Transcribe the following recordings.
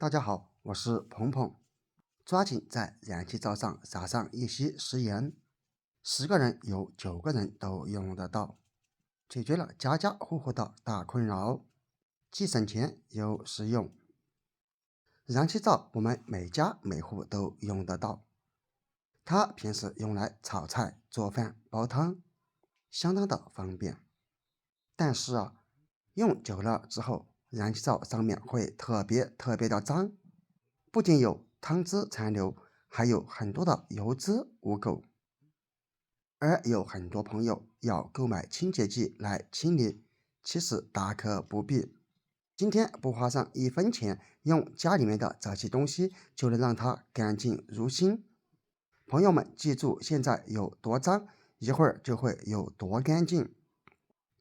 大家好，我是鹏鹏。抓紧在燃气灶上撒上一些食盐，10个人有9个人都用得到，解决了家家户户的大困扰，既省钱又实用。燃气灶我们每家每户都用得到，它平时用来炒菜、做饭、煲汤，相当的方便。但是用久了之后，燃气灶上面会特别的脏，不仅有汤汁残留，还有很多的油脂污垢。而有很多朋友要购买清洁剂来清理，其实大可不必。今天不花上1分钱，用家里面的这些东西就能让它干净如新。朋友们记住，现在有多脏，一会儿就会有多干净。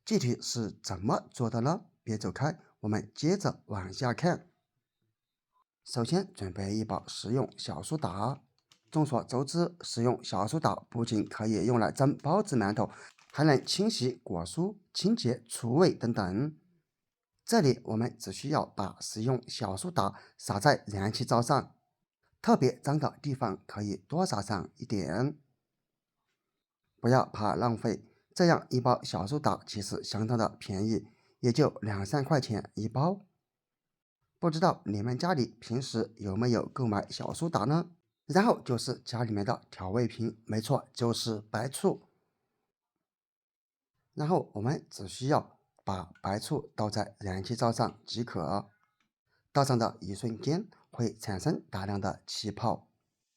具体是怎么做的呢？别走开，我们接着往下看。首先准备一包食用小苏打。众所周知，食用小苏打不仅可以用来蒸包子、馒头，还能清洗果蔬、清洁除味等等。这里我们只需要把食用小苏打撒在燃气灶上，特别脏的地方可以多撒上一点，不要怕浪费。这样一包小苏打其实相当的便宜，也就2-3块钱一包。不知道你们家里平时有没有购买小苏打呢？然后就是家里面的调味品，没错，就是白醋。然后我们只需要把白醋倒在燃气灶上即可。倒上的一瞬间会产生大量的气泡，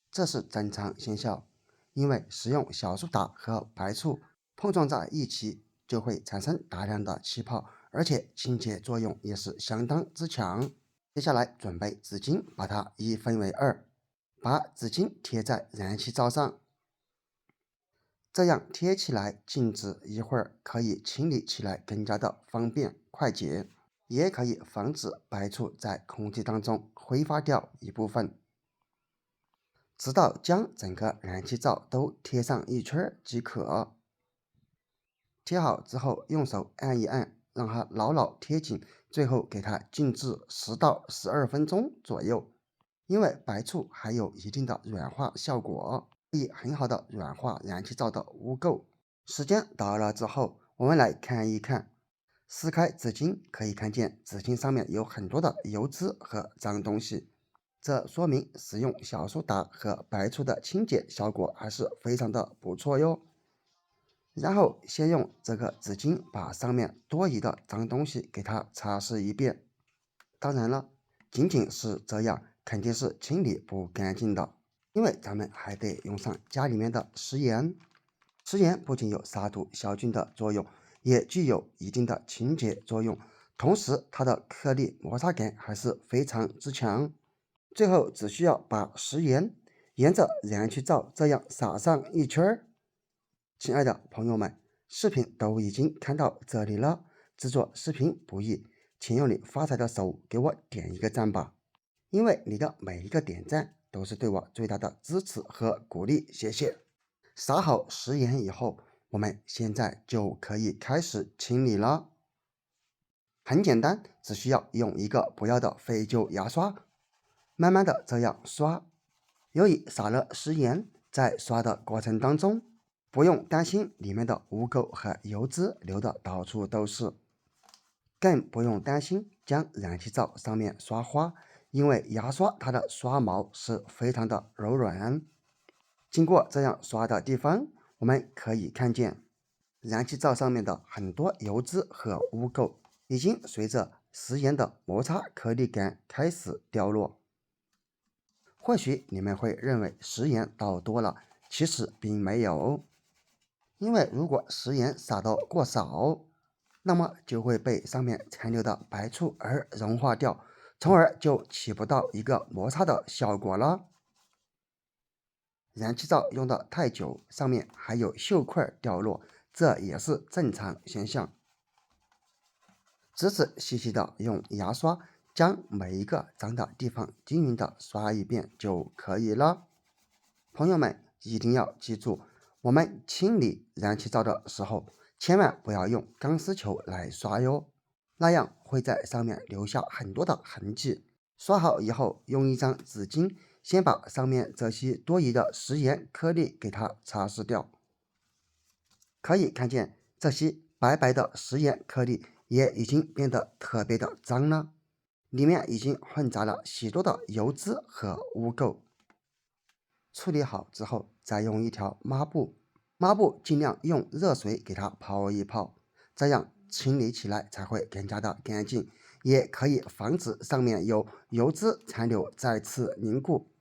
这是正常现象，因为食用小苏打和白醋碰撞在一起就会产生大量的气泡，而且清洁作用也是相当之强。接下来准备纸巾，把它一分为2，把纸巾贴在燃气灶上，这样贴起来静置一会儿，可以清理起来更加的方便快捷，也可以防止白醋在空气当中挥发掉一部分。直到将整个燃气灶都贴上一圈即可。贴好之后，用手按一按，让它牢牢贴紧，最后给它静置10到12分钟左右。因为白醋还有一定的软化效果，可以很好的软化燃气灶的污垢。时间到了之后，我们来看一看，撕开纸巾，可以看见纸巾上面有很多的油脂和脏东西，这说明使用小苏打和白醋的清洁效果还是非常的不错哟。然后先用这个纸巾把上面多余的脏东西给它擦拭一遍。当然了，仅仅是这样肯定是清理不干净的，因为咱们还得用上家里面的食盐。食盐不仅有杀毒消菌的作用，也具有一定的清洁作用，同时它的颗粒摩擦感还是非常之强。最后只需要把食盐沿着燃气灶这样撒上一圈。亲爱的朋友们，视频都已经看到这里了，制作视频不易，请用你发财的手给我点一个赞吧，因为你的每一个点赞都是对我最大的支持和鼓励，谢谢。撒好食盐以后，我们现在就可以开始清理了。很简单，只需要用一个不要的废旧牙刷，慢慢的这样刷。由于撒了食盐，在刷的过程当中，不用担心里面的污垢和油脂流的到处都是，更不用担心将燃气灶上面刷花，因为牙刷它的刷毛是非常的柔软。经过这样刷的地方，我们可以看见燃气灶上面的很多油脂和污垢已经随着食盐的摩擦颗粒感开始掉落。或许你们会认为食盐倒多了，其实并没有。因为如果食盐撒到过少，那么就会被上面残留的白醋而融化掉，从而就起不到一个摩擦的效果了。燃气灶用的太久，上面还有锈块掉落，这也是正常现象。仔仔细细的用牙刷将每一个脏的地方均匀的刷一遍就可以了。朋友们一定要记住，我们清理燃气灶的时候，千万不要用钢丝球来刷哟，那样会在上面留下很多的痕迹，刷好以后，用一张纸巾先把上面这些多余的食盐颗粒给它擦拭掉。可以看见这些白白的食盐颗粒也已经变得特别的脏了，里面已经混杂了许多的油脂和污垢。处理好之后，再用一条抹布尽量用热水给它泡一泡，这样清理起来才会更加的干净，也可以防止上面有油脂残留再次凝固。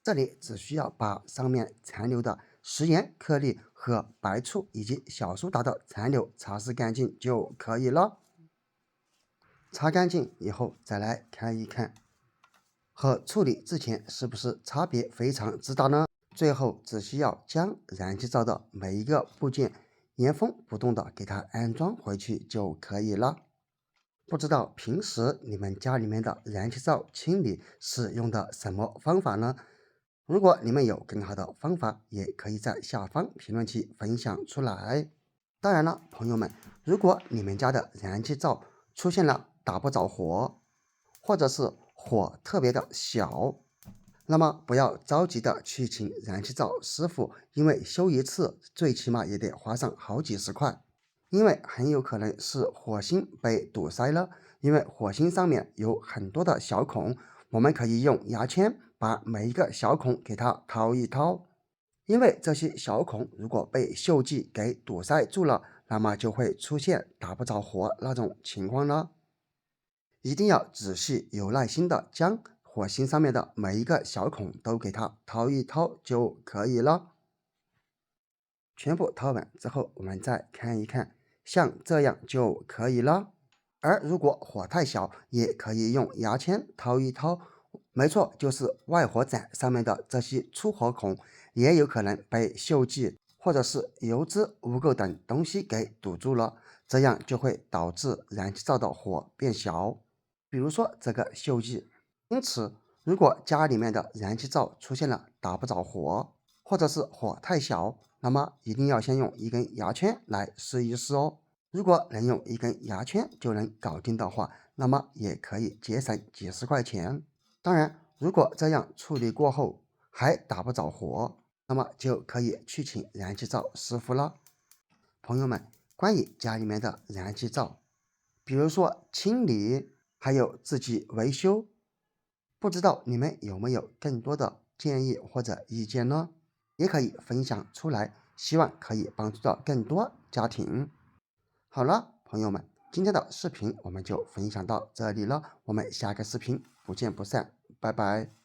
这里只需要把上面残留的食盐颗粒和白醋以及小苏打的残留擦拭干净就可以了。擦干净以后再来看一看，和处理之前是不是差别非常之大呢？最后只需要将燃气灶的每一个部件原封不动的给它安装回去就可以了。不知道平时你们家里面的燃气灶清理是用的什么方法呢？如果你们有更好的方法，也可以在下方评论区分享出来。当然了，朋友们，如果你们家的燃气灶出现了打不着火，或者是火特别的小，那么不要着急的去请燃气灶师傅，因为修一次最起码也得花上好几十块。因为很有可能是火星被堵塞了，因为火星上面有很多的小孔，我们可以用牙签把每一个小孔给它掏一掏，因为这些小孔如果被锈迹给堵塞住了，那么就会出现打不着火那种情况了。一定要仔细有耐心的将火星上面的每一个小孔都给它掏一掏就可以了。全部掏完之后，我们再看一看，像这样就可以了。而如果火太小，也可以用牙签掏一掏。没错，就是外火盏上面的这些出火孔，也有可能被锈迹或者是油脂、污垢等东西给堵住了，这样就会导致燃气灶的火变小。比如说这个锈迹。因此，如果家里面的燃气灶出现了打不着火，或者是火太小，那么一定要先用一根牙签来试一试哦。如果能用一根牙签就能搞定的话，那么也可以节省几十块钱。当然，如果这样处理过后还打不着火，那么就可以去请燃气灶师傅了。朋友们，关于家里面的燃气灶，比如说清理，还有自己维修，不知道你们有没有更多的建议或者意见呢？也可以分享出来，希望可以帮助到更多家庭。好了，朋友们，今天的视频我们就分享到这里了，我们下个视频不见不散，拜拜。